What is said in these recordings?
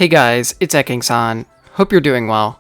Hey guys, it's Eking-san. Hope you're doing well.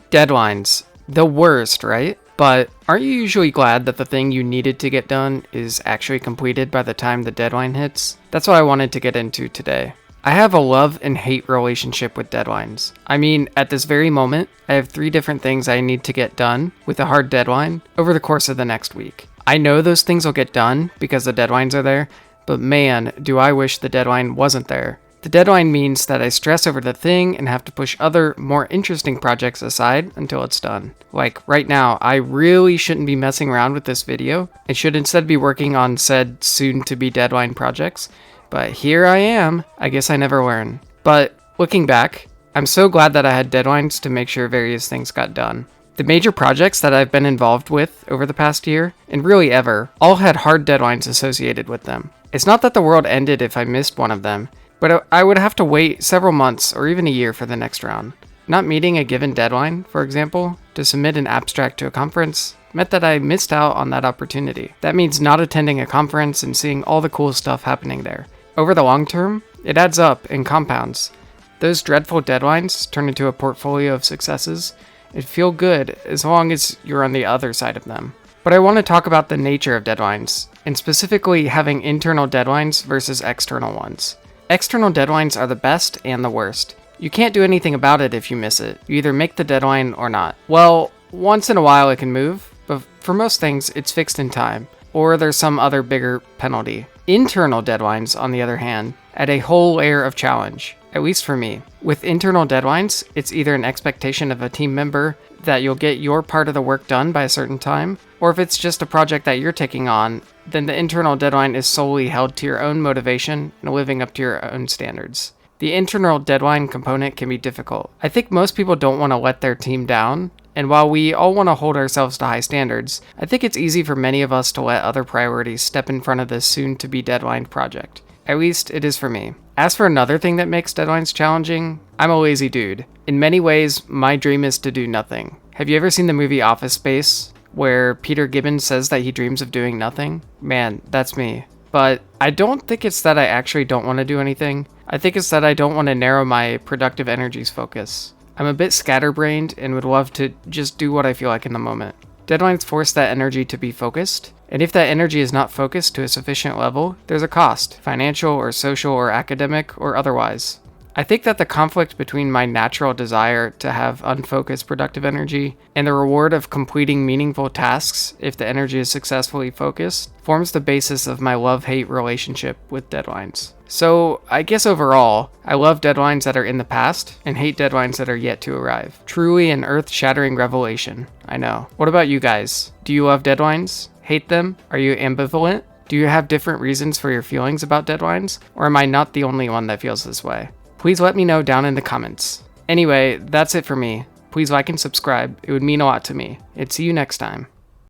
Deadlines. The worst, right? But aren't you usually glad that the thing you needed to get done is actually completed by the time the deadline hits? That's what I wanted to get into today. I have a love and hate relationship with deadlines. I mean, at this very moment, I have 3 different things I need to get done with a hard deadline over the course of the next week. I know those things will get done because the deadlines are there, but man, do I wish the deadline wasn't there. The deadline means that I stress over the thing and have to push other, more interesting projects aside until it's done. Like, right now, I really shouldn't be messing around with this video. I should instead be working on said soon-to-be deadline projects. But here I am. I guess I never learn. But looking back, I'm so glad that I had deadlines to make sure various things got done. The major projects that I've been involved with over the past year, and really ever, all had hard deadlines associated with them. It's not that the world ended if I missed one of them, but I would have to wait several months or even a year for the next round. Not meeting a given deadline, for example, to submit an abstract to a conference, meant that I missed out on that opportunity. That means not attending a conference and seeing all the cool stuff happening there. Over the long term, it adds up and compounds. Those dreadful deadlines turn into a portfolio of successes and feel good as long as you're on the other side of them. But I want to talk about the nature of deadlines, and specifically having internal deadlines versus external ones. External deadlines are the best and the worst. You can't do anything about it if you miss it. You either make the deadline or not. Well, once in a while it can move, but for most things it's fixed in time, or there's some other bigger penalty. Internal deadlines, on the other hand, add a whole layer of challenge, at least for me. With internal deadlines, it's either an expectation of a team member that you'll get your part of the work done by a certain time, or if it's just a project that you're taking on, then the internal deadline is solely held to your own motivation and living up to your own standards. The internal deadline component can be difficult. I think most people don't want to let their team down, and while we all want to hold ourselves to high standards, I think it's easy for many of us to let other priorities step in front of this soon-to-be deadline project. At least it is for me. As for another thing that makes deadlines challenging, I'm a lazy dude. In many ways, my dream is to do nothing. Have you ever seen the movie Office Space, where Peter Gibbons says that he dreams of doing nothing? Man, that's me. But I don't think it's that I actually don't want to do anything. I think it's that I don't want to narrow my productive energies focus. I'm a bit scatterbrained and would love to just do what I feel like in the moment. Deadlines force that energy to be focused, and if that energy is not focused to a sufficient level, there's a cost, financial or social or academic or otherwise. I think that the conflict between my natural desire to have unfocused productive energy and the reward of completing meaningful tasks if the energy is successfully focused forms the basis of my love-hate relationship with deadlines. So I guess overall, I love deadlines that are in the past and hate deadlines that are yet to arrive. Truly an earth-shattering revelation, I know. What about you guys? Do you love deadlines? Hate them? Are you ambivalent? Do you have different reasons for your feelings about deadlines? Or am I not the only one that feels this way? Please let me know down in the comments. Anyway, that's it for me. Please like and subscribe. It would mean a lot to me. And see you next time.